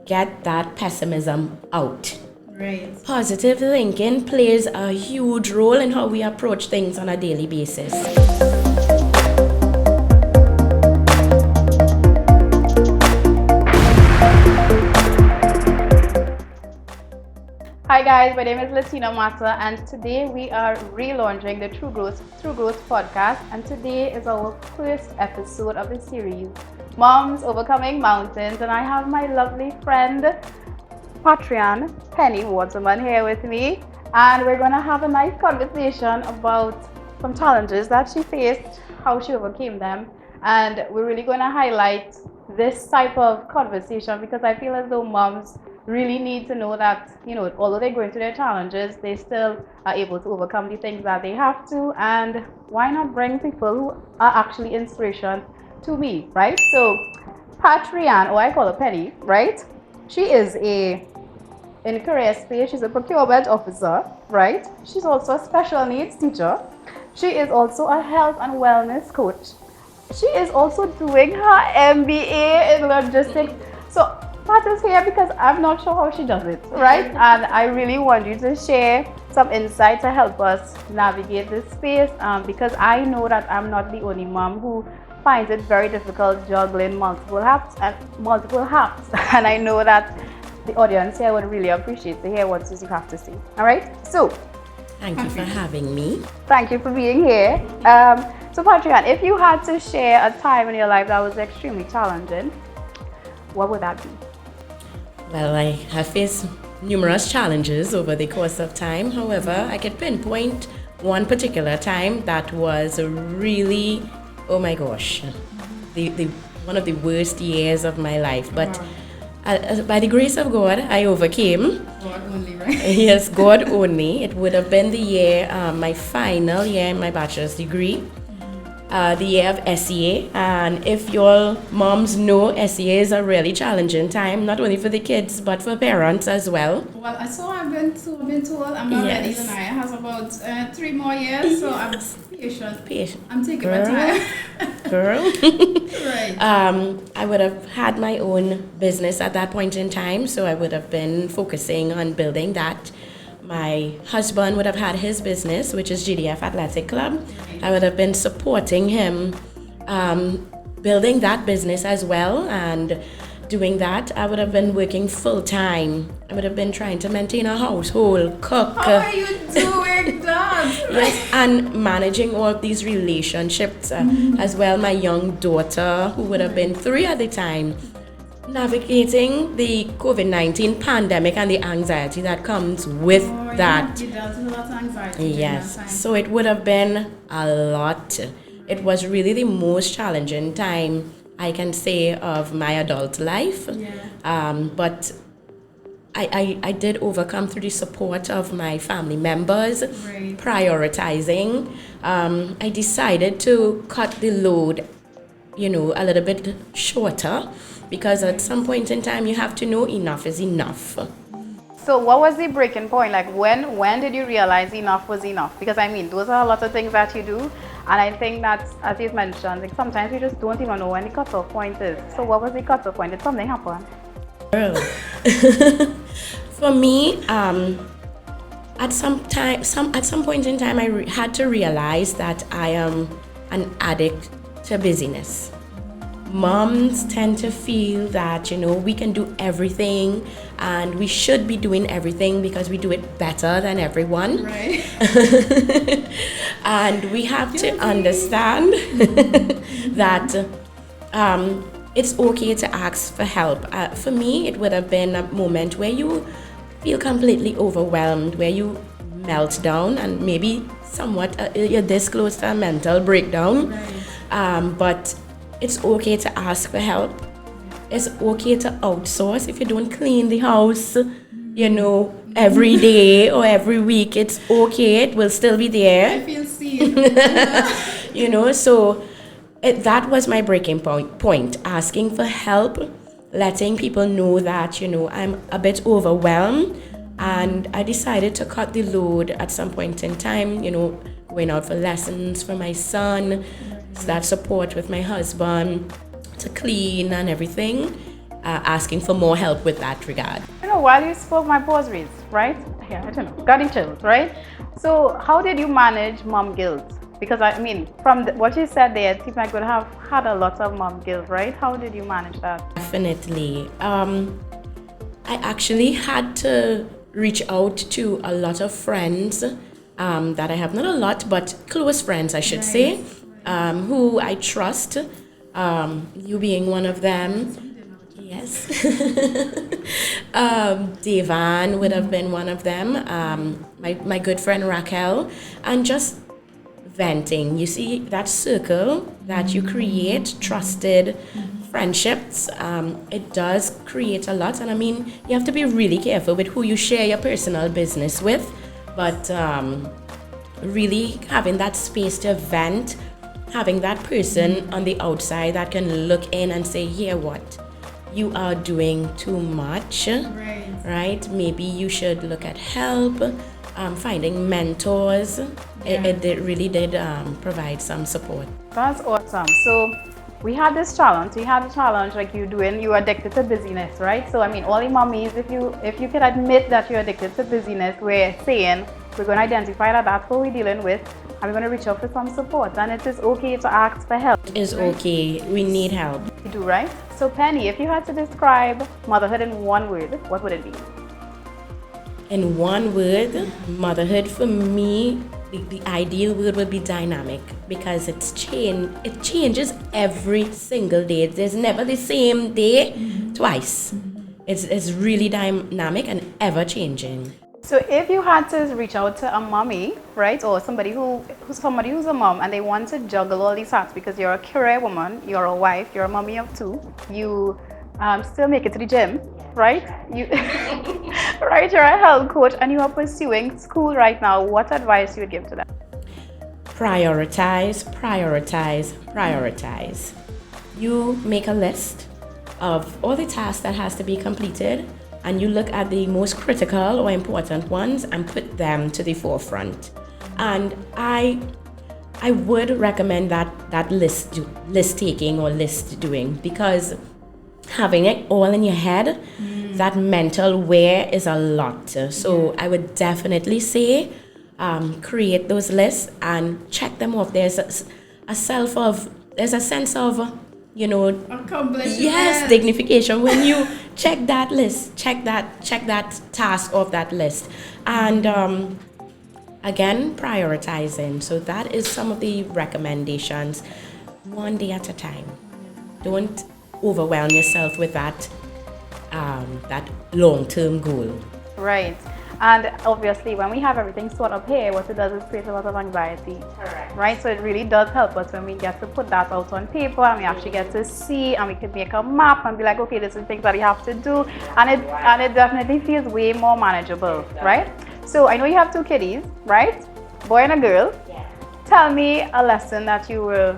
get that pessimism out. Right. Positive thinking plays a huge role in how we approach things on a daily basis. Hi guys, my name is Latina Mata, and today we are relaunching the True Growth podcast, and today is our first episode of the series, Moms Overcoming Mountains, and I have my lovely friend Patrianne Pennie Waterman here with me, and we're going to have a nice conversation about some challenges that she faced, how she overcame them, and we're really going to highlight this type of conversation because I feel as though moms really need to know that, although they're going through their challenges, they still are able to overcome the things that they have to, and why not bring people who are actually inspiration to me, right? So Patrianne, or I call her Pennie, right? She is in career space, she's a procurement officer, right? She's also a special needs teacher. She is also a health and wellness coach. She is also doing her MBA in logistics. So Pat is here because I'm not sure how she does it, right? And I really want you to share some insight to help us navigate this space, because I know that I'm not the only mom who finds it very difficult juggling multiple hats. And I know that the audience here would really appreciate to hear what you have to say. All right? So, Thank you for having me. thank you for being here. So Patrianne, if you had to share a time in your life that was extremely challenging, what would that be? Well, I have faced numerous challenges over the course of time. However, I could pinpoint one particular time that was really, oh my gosh, the one of the worst years of my life. But by the grace of God, I overcame. God only, right? Yes, God only. It would have been the year, my final year in my bachelor's degree. The year of SEA, and if your moms know, SEA is a really challenging time, not only for the kids but for parents as well. Well, I've been told I'm not ready, Yes. and I has about 3 more years, so I'm patient. I'm taking my Girl. time. Girl. Right. I would have had my own business at that point in time, so I would have been focusing on building that. My husband would have had his business, which is GDF Athletic Club. I would have been supporting him, building that business as well, and doing that. I would have been working full time. I would have been trying to maintain a household, cook. How are you doing that? Yes, and managing all of these relationships as well. My young daughter, who would have been 3 at the time, navigating the COVID-19 pandemic and the anxiety that comes with that. You dealt with a lot of anxiety during that Yes, time. so it would have been a lot. It was really the most challenging time I can say of my adult life. Yeah. But I did overcome through the support of my family members, Right. prioritizing. I decided to cut the load, a little bit shorter, because at some point in time you have to know enough is enough. So what was the breaking point? Like when did you realize enough was enough? Because I mean, those are a lot of things that you do, and I think that, as you've mentioned, like sometimes you just don't even know when the cutoff point is. So what was the cutoff point? Did something happen? Girl. For me, at some point in time, I had to realize that I am an addict to busyness. Moms tend to feel that, we can do everything and we should be doing everything because we do it better than everyone. Right. And we have to understand that it's okay to ask for help. For me, it would have been a moment where you feel completely overwhelmed, where you melt down and maybe somewhat you're this close to a mental breakdown. Right. But it's okay to ask for help. It's okay to outsource if you don't clean the house, every day or every week. It's okay. It will still be there. I feel seen. So that was my breaking point. Asking for help, letting people know that, I'm a bit overwhelmed. And I decided to cut the load at some point in time, going out for lessons for my son, that support with my husband, to clean and everything. asking for more help with that regard. While you spoke, my pause raised, right? Yeah, I don't know, got in chills, right? So how did you manage mom guilt? Because I mean, from what you said there, it seems like you would have had a lot of mom guilt, right? How did you manage that? Definitely. I actually had to reach out to a lot of friends that I have, not a lot, but close friends, I should say, who I trust, you being one of them. Yes. Devan would have been one of them, my good friend Raquel, and just venting. You see, that circle that you create, trusted friendships, it does create a lot. And I mean, you have to be really careful with who you share your personal business with, but really having that space to vent, having that person on the outside that can look in and say, here, what? You are doing too much, right? Maybe you should look at help, finding mentors. It really did provide some support. That's awesome. So we had this challenge. We had a challenge like you are addicted to busyness, right? So I mean, all the mommies, if you can admit that you're addicted to busyness, we're saying we're going to identify that that's what we're dealing with, and we're going to reach out for some support. And it is okay to ask for help. It is okay. We need help. You do, right? So Pennie, if you had to describe motherhood in one word, what would it be? In one word, motherhood for me, the ideal word would be dynamic, because it changes every single day. There's never the same day twice. It's really dynamic and ever changing. So if you had to reach out to a mommy, right, or somebody who's a mom and they want to juggle all these hats, because you're a career woman, you're a wife, you're a mommy of two, you still make it to the gym, right? You right, you're a health coach and you are pursuing school right now. What advice you would give to them? Prioritize, prioritize, prioritize. You make a list of all the tasks that has to be completed, and you look at the most critical or important ones and put them to the forefront. And I would recommend that list taking or list doing, because having it all in your head, that mental wear is a lot. So I would definitely say create those lists and check them off. There's a sense of accomplishment. Yes, dignification when you check that list, check that task off that list. And again, prioritizing. So that is some of the recommendations. One day at a time. Don't overwhelm yourself with that long-term goal. Right. And obviously, when we have everything sort of here, what it does is create a lot of anxiety. Correct. Right? So it really does help us when we get to put that out on paper and we actually get to see, and we can make a map and be like, okay, this is things that you have to do. And it definitely feels way more manageable, right? So I know you have two kiddies, right? Boy and a girl. Yeah. Tell me a lesson that you were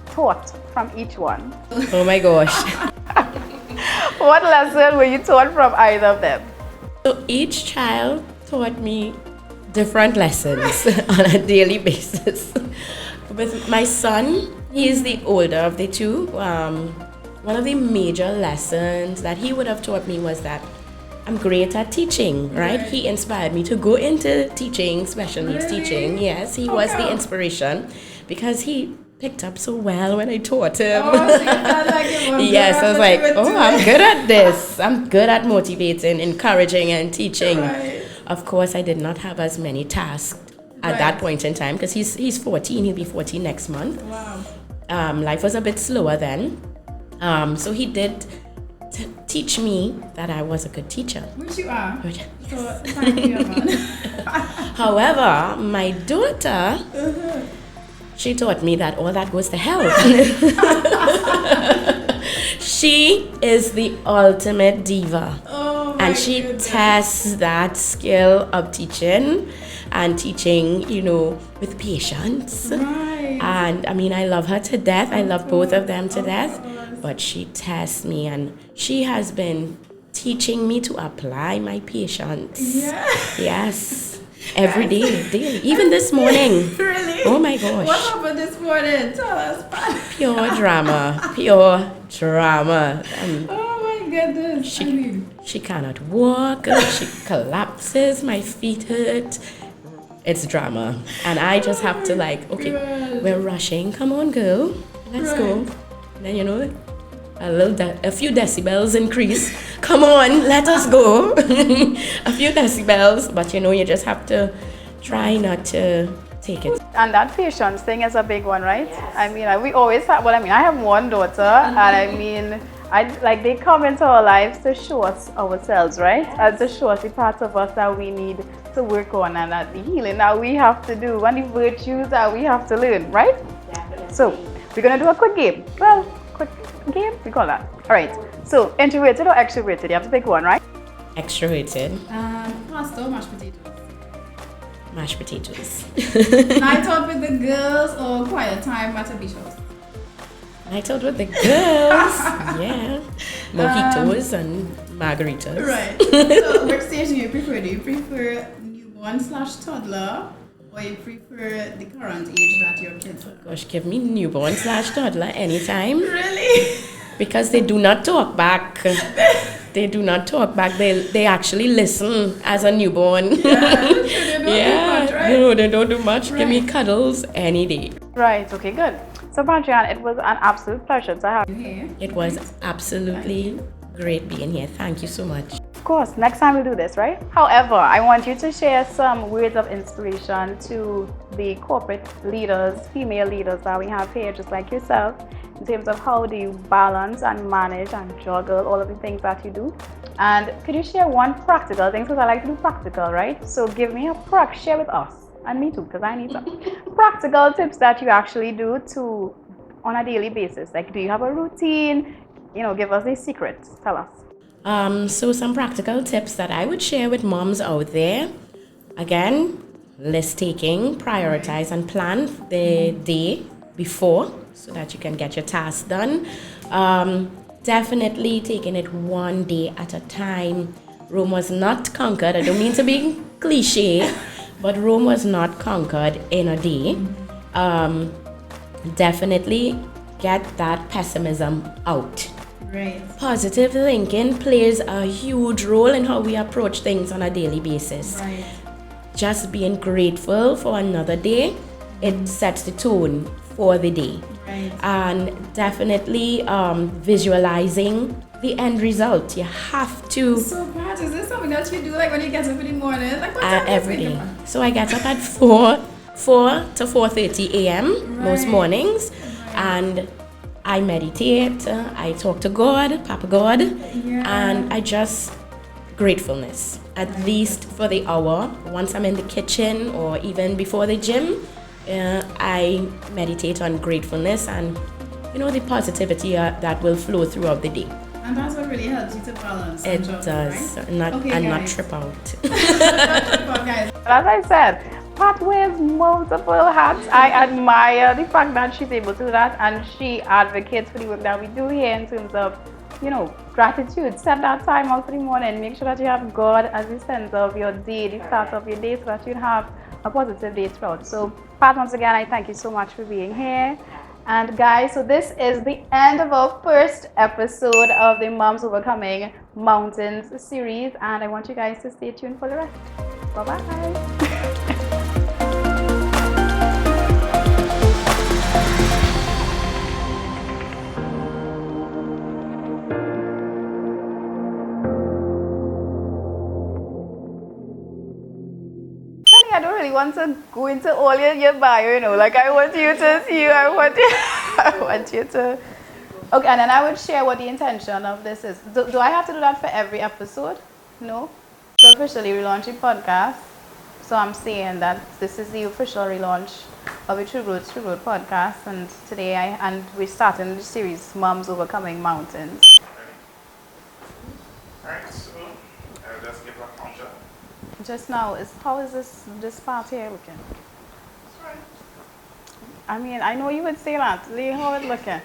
taught from each one. Oh my gosh. What lesson were you taught from either of them? So each child taught me different lessons on a daily basis. With my son, he is the older of the two. One of the major lessons that he would have taught me was that I'm great at teaching, right? He inspired me to go into teaching, special needs teaching. Yes, he was the inspiration, because he picked up so well when I taught him. Oh, so you felt like it was yes, I was like, doing. I'm good at this. I'm good at motivating, encouraging, and teaching. Right. Of course, I did not have as many tasks at that point in time, because he's 14. He'll be 14 next month. Wow. Life was a bit slower then. So he did teach me that I was a good teacher. Which you are. Good. So thank you, man. However, my daughter, she taught me that all that goes to hell. She is the ultimate diva. Oh my And she goodness. tests that skill of teaching, and teaching, with patience. Right. And I mean, I love her to death. I love both of them to death. But she tests me, and she has been teaching me to apply my patience. Yeah. Yes. Every day, daily. Even this morning. Really? Oh my gosh. What happened this morning? Tell us. Pure drama. Pure drama. Oh my get this? She cannot walk. She collapses. My feet hurt. It's drama, and I just have to like, okay, we're rushing. Come on, girl, let's go. Then a few decibels increase. Come on, let us go. A few decibels, but you just have to try not to take it. And that patience thing is a big one, right? I mean, we always have, I have one daughter, and I mean, they come into our lives to show us ourselves, right? And to show us the parts of us that we need to work on, and the healing that we have to do, and the virtues that we have to learn, right? Definitely. So, we're going to do a quick game. Well, quick game, we call that. All right. So, introverted or extroverted? You have to pick one, right? Extroverted. Pasta or mashed potatoes? Mashed potatoes. Night out with the girls or quiet time at a beach house? Night out with the girls. Yeah. Mojitos and margaritas. Right. So, which stage do you prefer? Do you prefer newborn/toddler, or you prefer the current age that your kids are? Gosh, give me newborn/toddler anytime. Really? Because they do not talk back. They do not talk back. They actually listen as a newborn. They don't do much. Right. Give me cuddles any day. Right. Okay, good. So, Patrianne, it was an absolute pleasure to have you here. It was absolutely great being here. Thank you so much. Of course, next time we'll do this, right? However, I want you to share some words of inspiration to the corporate leaders, female leaders that we have here, just like yourself, in terms of how do you balance and manage and juggle all of the things that you do. And could you share one practical thing, because I like to do practical, right? So give me share with us, and me too, because I need some practical tips that you actually do on a daily basis. Like, do you have a routine? Give us the secrets. Tell us. So some practical tips that I would share with moms out there. Again, list taking, prioritize and plan the day before so that you can get your tasks done. Definitely taking it one day at a time. Rome was not conquered. I don't mean to be cliche, but Rome was not conquered in a day. Definitely get that pessimism out. Right. Positive thinking plays a huge role in how we approach things on a daily basis. Right. Just being grateful for another day, it sets the tone for the day. Right. And definitely visualizing the end result. You have to. So, Pat, is this something that you do like when you get up in the morning? Like, what time every day. So I get up at 4 to 4:30 a.m. most mornings, and I meditate, I talk to God, Papa God, and I just gratefulness, at least for the hour. Once I'm in the kitchen or even before the gym, I meditate on gratefulness and, the positivity that will flow throughout the day. And that's what really helps you to balance. It does, right? not trip out. As I said, Pat wears multiple hats. I admire the fact that she's able to do that, and she advocates for the work that we do here in terms of, gratitude. Set that time out for the morning. Make sure that you have God as the center of your day, the start of your day, so that you have a positive day throughout. So, Pat, once again, I thank you so much for being here. And guys, so this is the end of our first episode of the Moms Overcoming Mountains series, and I want you guys to stay tuned for the rest. Bye-bye. I don't really want to go into all your bio, like I want you to see, I want you to, okay, and then I would share what the intention of this is. Do I have to do that for every episode? No? So officially relaunch the podcast. So I'm saying that this is the official relaunch of the True Growth podcast, and today we're starting the series Moms Overcoming Mountains. Alright, so let's give a conjure. Just now, how is this part here looking? That's right. I mean, I know you would say that. Lee, how it looking?